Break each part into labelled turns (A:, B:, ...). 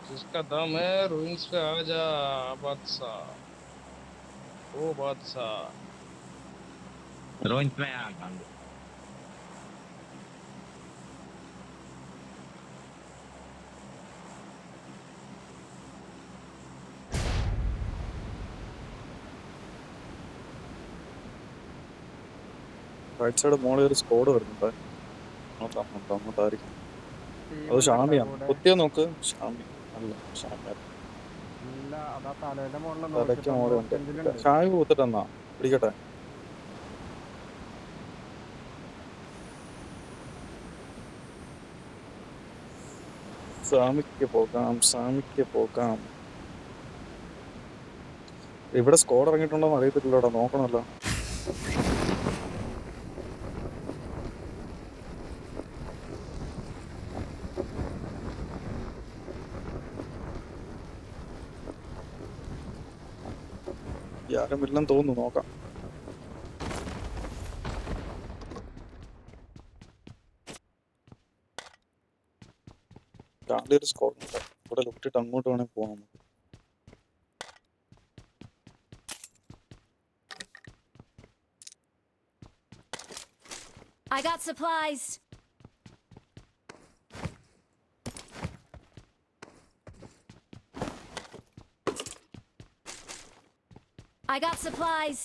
A: जिसका दम है रूइंस पे आ जा बादशाह। ओ बादशाह।
B: रोहित में आ गया।
C: റൈറ്റ് സൈഡ് മോളിൽ ഒരു സ്കോഡ് വരുന്നുണ്ട്. അങ്ങോട്ടായിരിക്കും. അത്
D: ടീമുണ്ടോ
C: ഷാമിയാണ്.
D: കൂടെ?
C: കുത്തിയാ നോക്ക്. ഷാമി അല്ല, ഷാമിയാണ്.
D: ഇല്ല, അതാ തലേന്റെ മുകളിൽ
C: തലയ്ക്ക് മോളിൽ ഉണ്ട്.
D: 195-ലുണ്ട്.
C: ഷാമി കുത്തിട്ടെന്നാ പിടിക്കട്ടെ. സാമിക്ക് പോകാം. ഇവിടെ സ്കോഡ് ഇറങ്ങിയിട്ടുണ്ടോന്ന് അറിയത്തില്ലല്ലോ, നോക്കണല്ലോ. ആരും ഇല്ലെന്ന് തോന്നുന്നു, നോക്കാം. ഒരു സ്കോഡ് ഉണ്ട്. ഇവിടെ ലുട്ടിട്ട് അങ്ങോട്ട് വേണേൽ പോകാം.
E: I got supplies. I got supplies.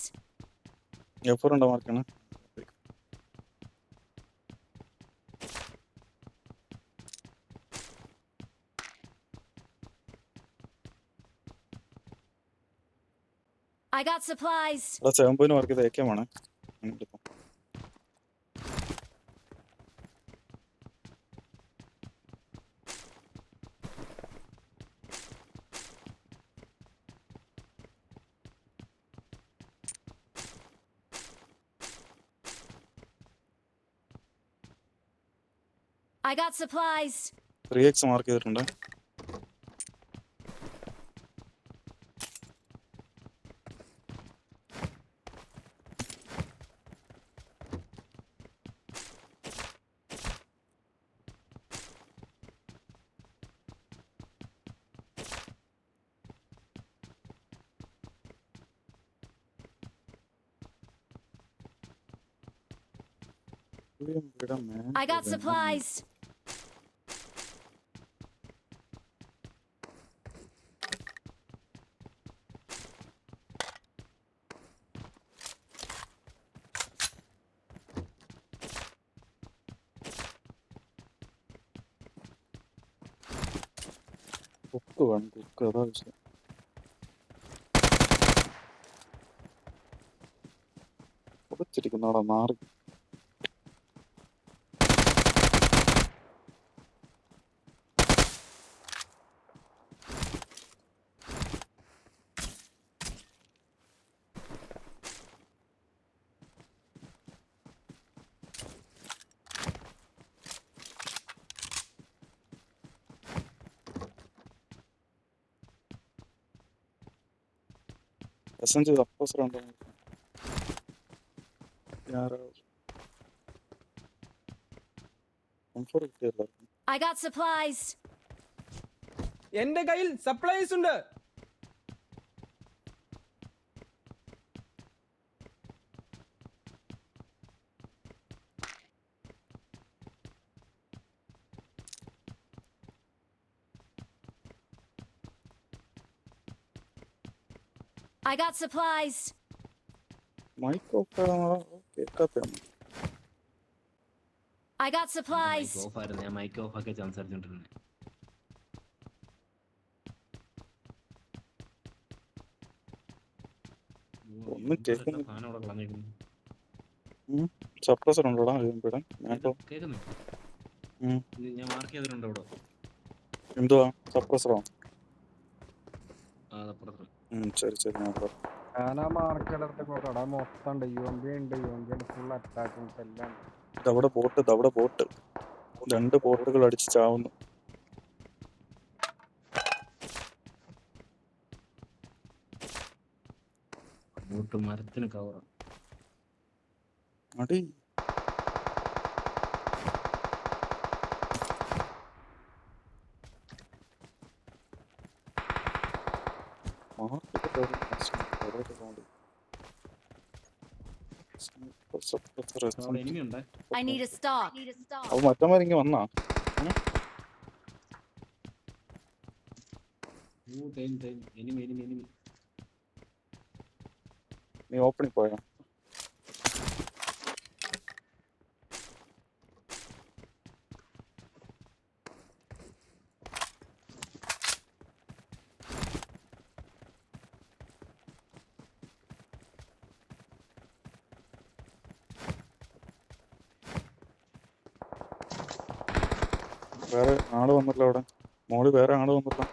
C: എഫറുണ്ടോ മാർക്കാണ്?
E: I got supplies.
C: 7 point mark ചെയ്ത് ഏക്കമാണ്.
E: I got supplies.
C: 3x mark ചെയ്തിട്ടുണ്ട്.
E: I got supplies.
C: കുക്ക് വേണം, കുക്ക്. അതാ വിഷയം. കുടിച്ചിരിക്കുന്നവിടെ മാറി. എസ്എൻ ചെയ്ത് അപ്പോസറുണ്ടോ?
E: I got supplies.
F: എന്റെ കയ്യിൽ സപ്ലൈസ് ഉണ്ട്.
E: I got supplies.
C: Mic off കേൾക്കാത്തതാണ്.
E: I got supplies.
B: ഓഫ് ആയിരുന്നു, ഞാൻ മൈക്ക് ഓഫ് ആക്കി സംസാരിച്ചോണ്ടിരുന്നത്.
C: ഒന്നും കേൾക്കുന്നില്ല.
B: സാധനം അവിടെ കളഞ്ഞേക്കുന്നു.
C: സപ്രസർ ഉണ്ടോടാ?
B: കേൾക്കുന്നു. ഞാൻ മാർക്ക് ചെയ്തിട്ടുണ്ട് ഇവിടെ.
C: എന്തുവാ സപ്രസറോ?
B: അപ്പുറത്ത്.
C: ശരി ശരി, ഞാൻ
D: ഞാനാ മാർക്കെടുത്ത് കൊണ്ടാ മൊത്തം ഉണ്ട്. UMP ഉണ്ട്, ഫുൾ അറ്റാക്കും എല്ലാം ഉണ്ട്.
C: അവിടെ ബോട്ട് 2 ബോട്ടുകൾ അടിച്ച് ചാവുന്നു.
B: മരത്തിന് കവറാണ്
C: അടി.
B: അവിടെ എനിമി ഉണ്ടേ.
E: I need a stock.
C: അപ്പൊ മറ്റന്മാരിങ്ങ വന്നാ
B: എനിമി.
C: നീ ഓപ്പണിൽ പോയാ? വേറെ ആള് വന്നല്ലോ അവിടെ. മോള് വേറെ ആള് വന്നല്ലോ.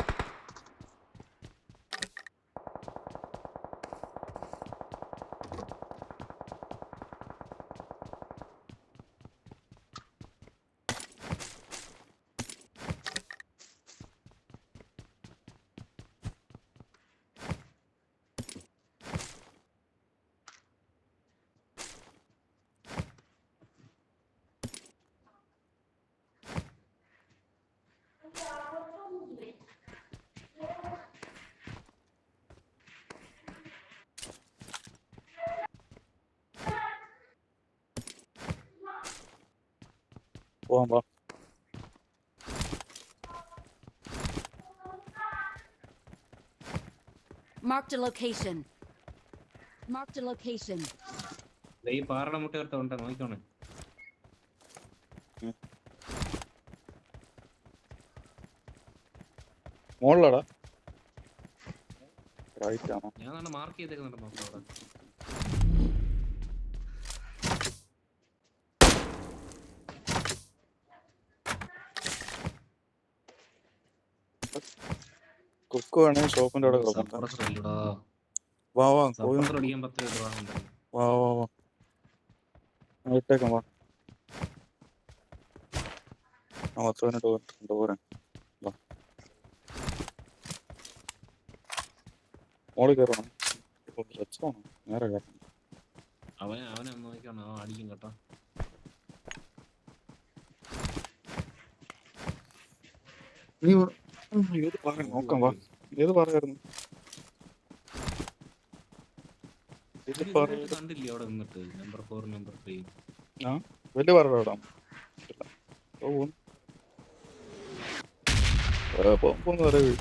C: പോവാൻ വാ.
E: Marked a location. Marked a location.
B: ഈ പാറയുടെ മുട്ട എടുത്തോണ്ട് നോക്കിക്കോണേ.
C: മോളിലാടാ റൈറ്റ് ആണോ?
B: ഞാൻ മാർക്ക് ചെയ്തേക്കുന്നുണ്ട് നോക്കാം അവിടെ.
C: കുക്ക് വേണമെങ്കിൽ ഷോപ്പിന്റെ അവിടെ കിടക്കണ്ട.
B: സപ്രസർ ഇല്ലടാ.
C: വാ വാ
B: സപ്രസർ അടിക്കാൻ 10 രൂപ ഉണ്ട്.
C: വാ വാ വാ ഇട്ടേക്കാം വാ. ആ 10 മിനിറ്റ് പോരാ. വാ മോളിൽ കയറണം. രക്ഷമാണോ നേരെ കയറണം.
B: അവനെ നോക്കണം. അവൻ അടിക്കും കേട്ടോ.
C: നീ ഏത് പറ നോക്കാം വാ. ഏത് പറയായിരുന്നു?
B: കണ്ടില്ലേ അവിടെ നിന്നിട്ട് നമ്പർ 4 നമ്പർ 3
C: ആ വലിയ പറയാ പോകുന്ന അറിയ.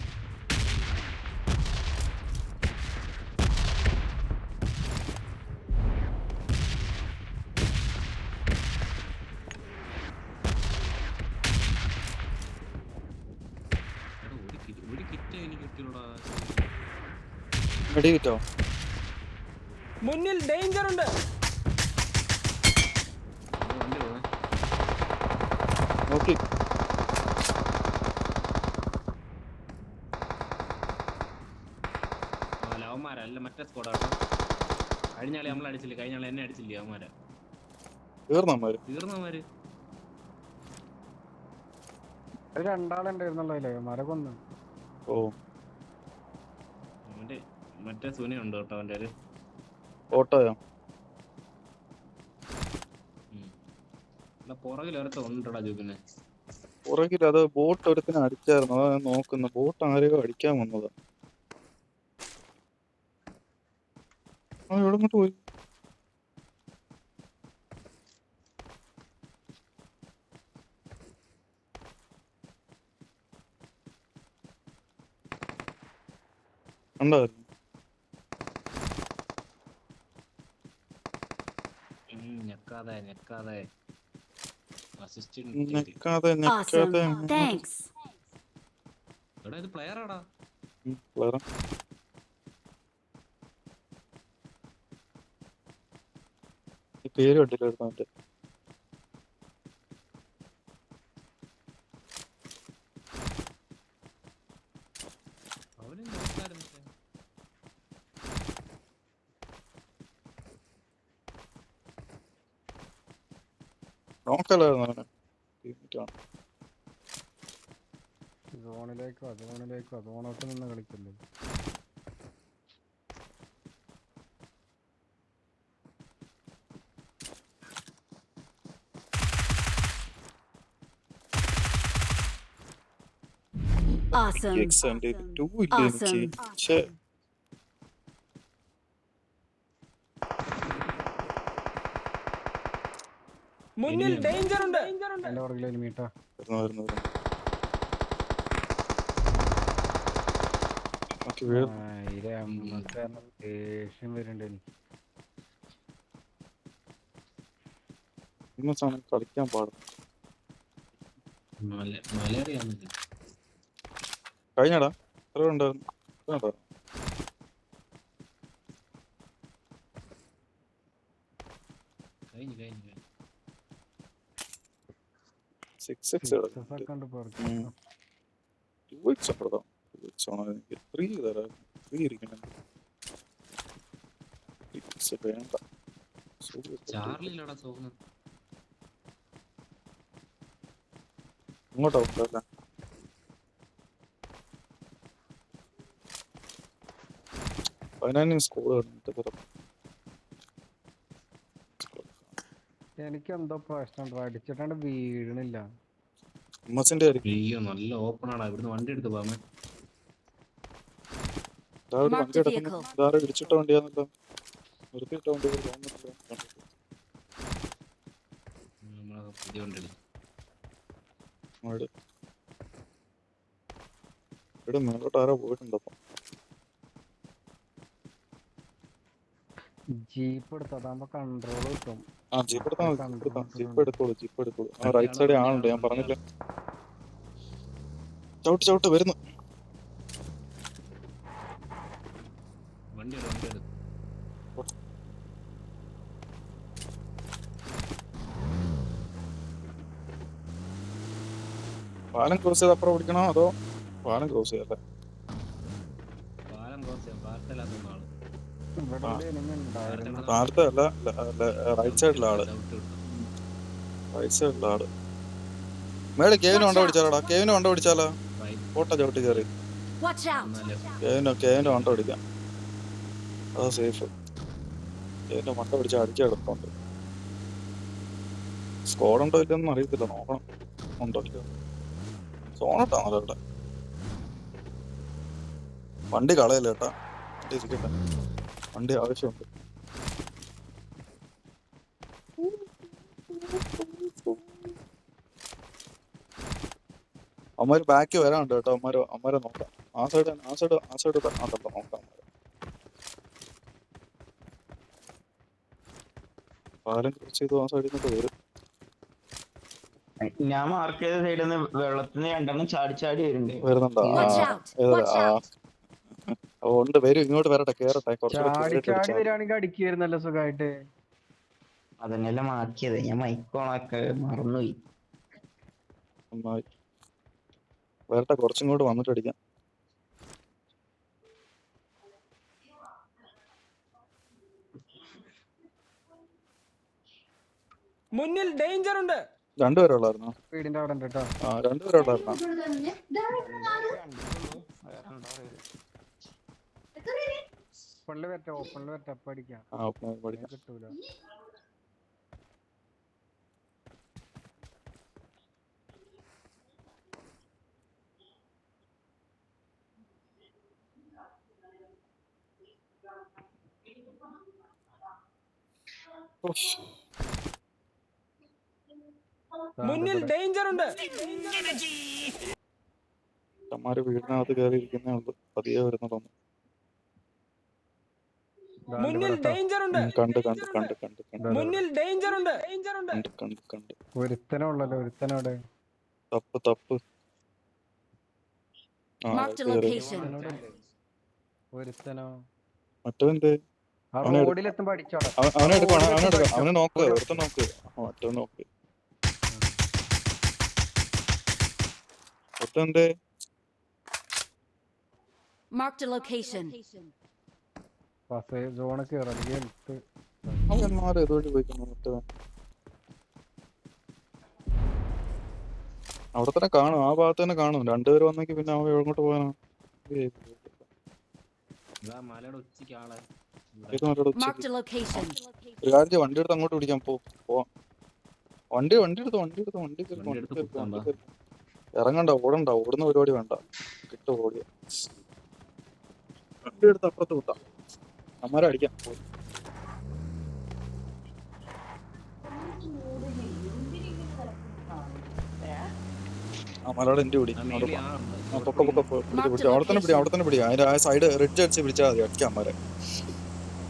B: ഒരു കിറ്റ് എനിക്ക് കിട്ടിയോടാ.
C: വെടി കിട്ടോ?
F: മുന്നിൽ ഡേഞ്ചർ ഉണ്ട്.
C: നോക്കി
B: അവന്മാരല്ല മറ്റേ സ്കോഡാട്ടോ. കഴിഞ്ഞാളെ നമ്മളെ അടിച്ചില്ലേ? കഴിഞ്ഞാളെ എന്നെ അടിച്ചില്ലേ? അവന്മാരെ തീർന്നവന്മാര്.
D: രണ്ടാളുണ്ടായിരുന്നല്ലോ മര കൊന്ന്.
C: ഓ
B: മറ്റേ സുനയുണ്ട് കേട്ടോ അവൻ്റെ ഒരു
C: ഓട്ടോയോ?
B: പുറകിൽ ഒരത്ത ഉണ്ടടാ ജൂബിനെ.
C: പുറകിൽ അത് ബോട്ട് ഒരുത്തിനെ അടിച്ചായിരുന്നു. അതാ ഞാൻ നോക്കുന്ന. ബോട്ട് ആരെയോ അടിക്കാൻ വന്നതാ. ആ എവിടെ ഇങ്ങോട്ട് പോയി? ഉണ്ടായിരുന്നു.
B: ഞെക്കാതെ
C: നിക്കാതെ
E: Awesome. Thanks.
B: എടാ ഇത് പ്ലെയറാടാ.
C: പേര് കണ്ടില്ലായിരുന്നു അവന്റെ.
B: അവന് നോക്കായിരുന്നു.
C: നോക്കല്ലായിരുന്നു അവനെ.
D: സോണിലേക്കോ സോണോട്ട് നിന്ന് കളിക്കല്ലേ.
E: Awesome. Awesome.
F: മുന്നിൽ ഡേഞ്ചർ ഉണ്ട്.
D: എന്റെ പുറകിൽ എനിമീട്ടാ.
C: വരുന്നു
D: ദേഷ്യം വരുന്നുണ്ട് എനിക്ക്.
C: ഇന്ന സാധനം കളിക്കാൻ പാടും.
B: മലയറിയാവുന്നില്ല.
C: കഴിഞ്ഞടാ എത്ര ഉണ്ടായിരുന്നു?
B: കഴിഞ്ഞു
C: 6x
D: ഒക്കെ ഉണ്ട് പുറത്ത്.
C: 2x ഉണ്ടോ? 2x ആണോ? എനിക്ക് 3 തരാം. 3 ഇരിക്കണം. 3x വേണ്ട.
B: ചാർലിയിലടാ സോന്ന്.
C: ഇങ്ങോട്ടാ ഉണ്ടല്ലേ? സ്കൂൾ
D: എനിക്ക് എന്തോ പ്രശ്നം അടിച്ചിട്ടാണ്ട് വീഴണില്ല.
C: ഉമ്മസിന്റെ
B: അയ്യോ നല്ല ഓപ്പൺ ആടാ. ഇവിടുന്ന് വണ്ടി എടുത്ത് പോകാമേ.
C: വണ്ടി എടുക്കുന്നു. ഇതാരെ ഇടിച്ചിട്ട വണ്ടിയാന്നല്ലോ. നിർത്തിയിട്ട വണ്ടി തോന്നുന്നില്ല.
B: പുതിയ വണ്ടി എടുത്തു.
C: ഇവിടെ മേലോട്ട് ആരോ പോയിട്ടുണ്ടോ?
D: ജീപ്പ് എടുത്താകുമ്പോ കൺട്രോൾ കിട്ടും.
C: ജീപ്പ് എടുത്തോളൂ. റൈറ്റ് സൈഡിൽ ആളുണ്ട്, ഞാൻ പറഞ്ഞില്ല. ചവിട്ട് വരുന്നു.
B: വണ്ടി എടുത്ത്
C: പാലം ക്രോസ് ചെയ്ത് അപ്പുറം ഓടിക്കണോ അതോ പാലം ക്രോസ് ചെയ്യല്ലേ?
B: പാലം ക്രോസ് ചെയ്യാം. പാലത്തിലാക്കുന്ന ആള്
C: പാലത്തെ അല്ല, റൈറ്റ് സൈഡിലെ ആള്. മേലെ കേവിന് വണ്ട പിടിച്ചാലോടാ. കേവിന് വണ്ട പിടിച്ചാലോ? കോട്ട ചവിട്ടി കയറി കേവിന്റെ വണ്ട പിടിക്കാം. അതാ സേഫ്. കേവിന്റെ വണ്ട പിടിച്ചാൽ അടിക്കാൻ എളുപ്പമുണ്ട്. സ്കോഡ് ഉണ്ടോ ഇല്ലെന്നും അറിയത്തില്ല, നോക്കണം. ഉണ്ടോ ഇല്ല. സോണട്ടാണല്ലോ ഇവിടെ. വണ്ടി കളയല്ലേ ഏട്ടാ, വണ്ടി ഇരിക്കട്ടെ. വണ്ടി ആവശ്യമുണ്ട്. അമ്മര് ബാക്ക് വരാനുണ്ട് കേട്ടോ. അമ്മരെ നോക്കാം. ആ സൈഡ് അതല്ല നോക്കാം. പാലം ക്രോസ് ചെയ്തു ആ സൈഡിൽ നിന്നൊക്കെ വരും.
G: ഞാൻ മാർക്ക് ചെയ്ത സൈഡിൽ നിന്ന് വെള്ളത്തിന് രണ്ടെണ്ണം ചാടി
C: വരുന്നുണ്ടോ? ഉണ്ട്, വരും. ഇങ്ങോട്ട് വരട്ടെ, കേറട്ടെ.
D: ചാടി വരികയാണെങ്കിൽ അടിക്കുവായിരുന്നല്ലോ സുഖമായിട്ട്.
G: അതന്നെല്ലാം മാർക്കിയത്. ഞാൻ മൈക്കോണൊക്കെ മറന്നുപോയി.
C: വരട്ടെ, കുറച്ചിങ്ങോട്ട് വന്നിട്ട് അടിക്കാം.
F: മുന്നിൽ ഡേഞ്ചർ ഉണ്ട്.
C: രണ്ടുപേരുള്ളായിരുന്നോ?
D: വീടിന്റെ അവിടെ ഉണ്ട് കേട്ടോ.
C: രണ്ടുപേരുള്ളായിരുന്നോ?
D: ഓപ്പണില് വരട്ടെ അപ്പൊ അടിക്കാം. കിട്ടൂല.
F: മുന്നിൽ ഡേഞ്ചർ ഉണ്ട്.
C: അമ്മമാര് വീടിനകത്ത് കയറി ഇരിക്കുന്നേ ഉള്ളു. പതിയെ വരുന്നതൊന്നും
F: മുന്നിൽ ഡേഞ്ചർ ഉണ്ട്.
C: കണ്ട്
F: മുന്നിൽ ഡേഞ്ചർ ഉണ്ട്.
D: ഒരുത്തനുള്ളല്ലോ. ഒരുത്തനോടെ
C: തപ്പ്.
D: ഒരുത്തനോ
C: മറ്റവന്റെ
D: റോഡിലെത്തുമ്പോ അടിച്ചോടാ.
C: അവനെ നോക്ക്. ഒരുത്തൻ നോക്ക്. മറ്റവൻ നോക്ക്. ഒരുത്തന്റെ
E: Marked a location.
D: സോണ് കേറി
C: അവന്മാരെ ഏതോട്ട് പോയിക്കുന്നു. മറ്റവൻ അവിടെ തന്നെ കാണും, ആ ഭാഗത്ത് തന്നെ കാണും. രണ്ടുപേര് വന്നെങ്കിൽ പിന്നെ അവൻ എങ്ങോട്ട് പോകാനാ?
B: മലയുടെ ഉച്ചയ്ക്ക് ആളെ
E: Marked a location.
C: ഒരു കാര്യം, വണ്ടി എടുത്ത് അങ്ങോട്ട് പിടിക്കാൻ പോവാം. വണ്ടി ഇറങ്ങണ്ട, ഓടുന്ന പരിപാടി വേണ്ട. ഓടിയ വണ്ടി എടുത്ത് അപ്പുറത്ത് വിട്ടാം. അമ്മരെ അടിക്കാം. ആ മലയുടെ എൻ്റെ പിടി
B: ആ
C: അവിടെ
B: മേളിൽ
C: പോ.
B: ആളുണ്ട്.
C: ആ പൊക്ക പൊക്ക പിടിച്ചു അവിടെ തന്നെ പിടി അവിടെ തന്നെ പിടി അതിന്റെ ആ സൈഡ് റിഡ്ജ് അടിച്ച് പിടിച്ചാൽ മതി അടിക്കാം അമ്മരെ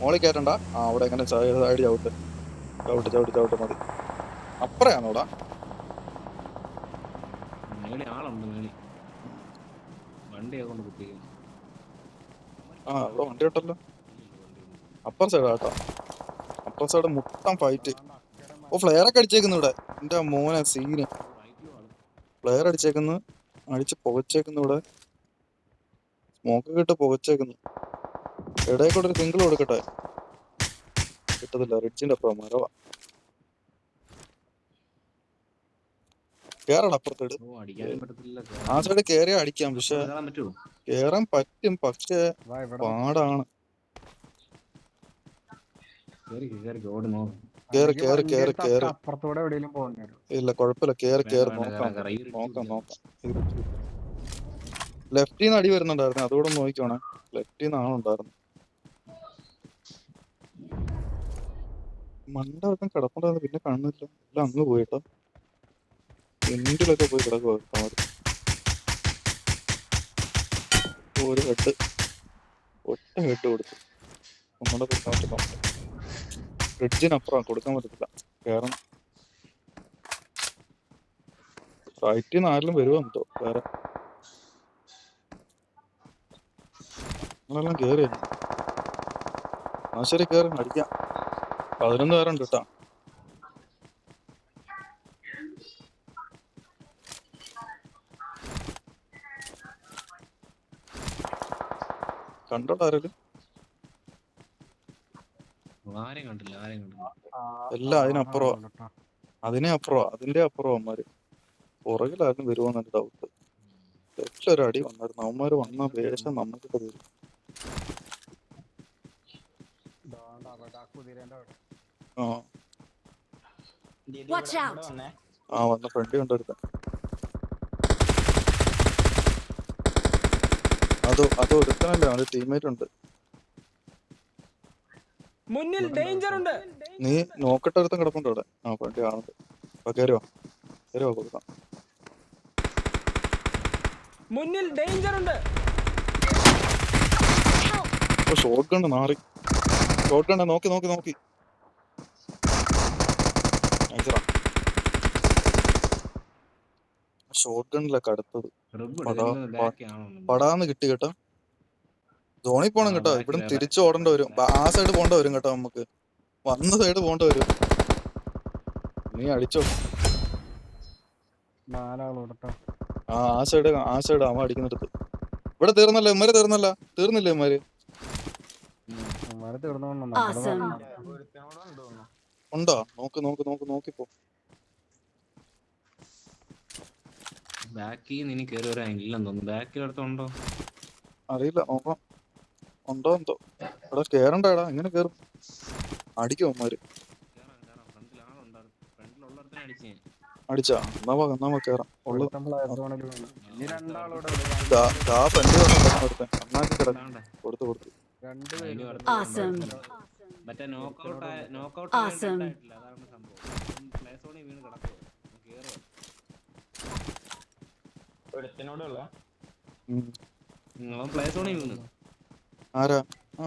C: മോളിൽ കയറ്റണ്ട ആ അവിടെ എങ്ങനെ സൈഡ് ചവിട്ട് ചവിട്ട് ചവിട്ട് ചവിട്ട് മതി അപ്പറയാണോടാ
B: മേളിൽ ആളുണ്ട് മേളിൽ. വണ്ടിയൊക്കെ കൊണ്ട് കുത്തിക്കുന്നു.
C: ആ ഇവിടെ വണ്ടി ഉണ്ടല്ലോ അപ്പർ സൈഡ് കേട്ടോ അപ്പർ സൈഡ് മൊത്തം ഫൈറ്റ് ഓ ഫ്ലെയർ ഒക്കെ അടിച്ചേക്കുന്നു ഇവിടെ എന്റെ മോനെ സീന്
B: റൈറ്റിലും ആള്.
C: ഫ്ലെയർ അടിച്ചേക്കുന്നു അടിച്ച് പുകച്ചേക്കുന്നു ഇവിടെ സ്മോക്ക് ഇട്ട് പുകച്ചേക്കുന്നു ഇടയിൽ കൂടെ ഒരു സിംഗിൾ കൊടുക്കട്ടെ കിട്ടത്തില്ല റിഡ്ജിന്റെ അപ്പുറം മരവാ കേറണം അപ്പുറത്തേട്
B: ഓ അടിക്കാനും പറ്റത്തില്ല.
C: ആ സൈഡ് കേറിയാ അടിക്കാം പക്ഷെ
B: കേറാൻ പറ്റുമോ?
C: കേറാൻ പറ്റും പക്ഷെ
D: വാ ഇവിടെ
C: പാടാണ്
B: കേറി ഓടി നോക്കും.
C: കേറ്
D: അല്ലെങ്കിൽ
C: കേറ്
D: വണ്ടി
C: കേറ്
D: എടുത്ത്
C: കേറ്
D: അപ്പുറത്തൂടെ എവിടെയെങ്കിലും പോകേണ്ടി വരും.
C: ഇല്ല കുഴപ്പമില്ല കേറ് കേറ് നോക്കാം ലെഫ്റ്റിൽ നിന്ന് അടി വരുന്നുണ്ടായിരുന്നു അതുകൂടെ നോക്കിക്കോണേ ലെഫ്റ്റിൽ നിന്ന് ആളുണ്ടായിരുന്നു മണ്ട വെക്കാൻ കിടപ്പുണ്ടായിരുന്നു പിന്നെ കാണുന്നില്ല എല്ലാം അങ്ങ് പോയിട്ടോ എന്തിലൊക്കെ പോയി കിടക്കുക ഒരു ഹെഡ് ഒറ്റ ഹെഡ് കൊടുത്തു നമ്മുടെ കൊടുക്കാൻ ഫ്രിഡ്ജിനപ്പുറം കൊടുക്കാൻ പറ്റത്തില്ല കേറണം റൈറ്റിൽ നിന്ന് ആരെങ്കിലും വരുമോ എന്തോ വേറെ നിങ്ങളെല്ലാം കേറി ആ ശരി കേറി അടിക്കാം 11 പേരുണ്ട് കേട്ടാ കണ്ടോട്ടോ ആരെങ്കിലും
B: ആരെയും കണ്ടില്ല.
C: എല്ലാം അതിനപ്പുറം അതിനെ അപ്പുറം അതിന്റെ അപ്പുറം അവന്മാര് പുറകിലാരും വരുമോന്നൊരു ഡൗട്ട് ലെഫ്റ്റിലൊരു അടി വന്നായിരുന്നു അവന്മാര് വന്ന വേഷം നമുക്കിട്ട് തരും ആ
E: Watch out!
C: ആ വന്ന ഫ്രണ്ട് കൊണ്ടുവരുത്ത അത് ഒരുത്തനല്ലേ അവന്റെ ടീമേറ്റ് ഉണ്ട്
F: മുന്നിൽ ഡേഞ്ചർ ഉണ്ട്.
C: നീ നോക്കട്ടെ ഒരുത്തൻ കിടപ്പുണ്ട് അവിടെ ആ ഫ്രണ്ട് കാണുന്നുണ്ട് അപ്പൊ കയറുവാ കൊടുക്കാം
F: മുന്നിൽ ഡേഞ്ചർ ഉണ്ട്.
C: ഇപ്പൊ ഷോട്ട് ഗണ്ണ് മാറി ഷോട്ട് ഗണ്ണ് നോക്കി ഷോട്ട് ഗണ്ണിലൊക്കെ അടുത്തത് പടാന്ന് കിട്ടി കേട്ടോ ധോണി പോണം കേട്ടോ ഇവിടെ തിരിച്ചു ഓടേണ്ടി വരും ആ സൈഡ് പോകേണ്ടി വരും കേട്ടോ നമുക്ക് വന്ന സൈഡ് പോകേണ്ടി വരും നീ അടിച്ചോ ആ സൈഡ് അവൻ അടിക്കുന്നിടത്ത് ഇവിടെ തീർന്നില്ലേ ഇവന്മാര്
E: Awesome.
C: ഉണ്ടോ നോക്കിപ്പോ
B: ബാക്കിൽ നിന്ന് ഇനി കയറി വരാൻ ഇല്ലെന്ന് തോന്നുന്നു. ബാക്കിൽ അടുത്തുണ്ടോ
C: അറിയില്ല നോക്കാം ഉണ്ടോ എന്തോ ഇവിടെ കേറണ്ടേടാ എങ്ങനെ കേറും അടിക്കും അവന്മാര്
B: ഫ്രണ്ടിൽ ആളുണ്ടായിരുന്നു. ഫ്രണ്ടിലുള്ളടത്തിനെ അടിച്ചേ.
C: അടിച്ചാ എന്നാ കേറാം ഉള്ളത്
B: അതാണ്ട്.
C: കൊടുത്തു
E: Awesome.
B: മറ്റേ നോക്കൗട്ട്
E: Awesome.
B: ആയിട്ടില്ല. അതാണ് സംഭവം. പ്ലേ സോണിൽ വീണ് കിടക്കുക. അവൻ പ്ലേ സോണിൽ വീണ്.
C: ആരാ ആ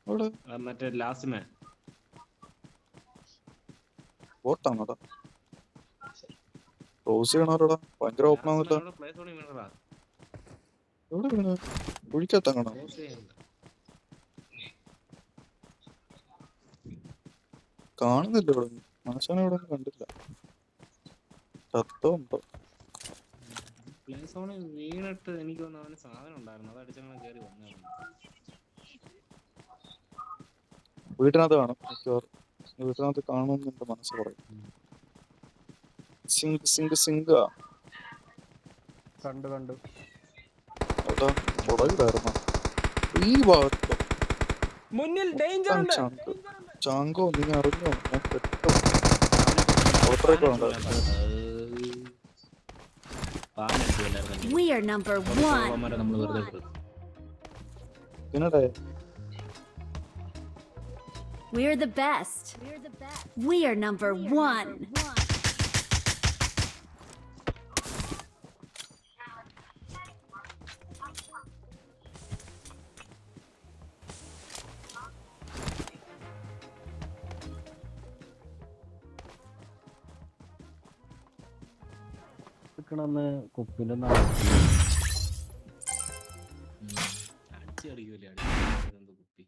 C: അവിടെ
B: മറ്റേ ലാസ്റ്റ് മാൻ
C: ബോട്ടാണോടാ ക്രോസ് ചെയ്യണോടാ ഭയങ്കര ഓപ്പൺ ആവുന്നില്ല
B: പ്ലേ സോണിൽ വീണതാ.
C: എവിടെ വീണ് കുഴിക്കത്തങ്ങണോ
B: ക്രോസ് ചെയ്യണ്ട.
C: കാണുന്നില്ല ഇവിടെ മനുഷ്യനെ ഇവിടെ കണ്ടില്ല ചത്തോ ഉണ്ടോ
B: പ്ലേ സോണിൽ വീണിട്ട് എനിക്ക് തോന്നുന്നു അവന് സാധനം ഉണ്ടായിരുന്നു. അത് അടിച്ചങ്ങനെ കയറി വന്നു.
C: വീട്ടിനകത്ത് കാണും മിക്കവാറും വീട്ടിനകത്ത് കാണുമെന്ന് എന്റെ മനസ്സ് പറയും സിംഗ
D: കണ്ടു
C: ഏട്ടാ പുറകിലായിരുന്നു ഈ ഭാഗത്ത്
F: മുന്നിൽ ഡേഞ്ചർ ഉണ്ട്.
C: ചാങ്കോ നീ അറിഞ്ഞോ ഞാൻ പെട്ടോ പുറത്തേക്ക് ഉണ്ടായിരുന്നു
E: We are number 1.
B: നമ്മൾ വെറുതെ ഇട്ടു.
C: പിന്നടേ
E: We're the best. We are number 1.
D: എടുക്കണമെന്ന് കുപ്പിന്റെ
B: അടിച്ചു കളിക്കൂലേ കുപ്പി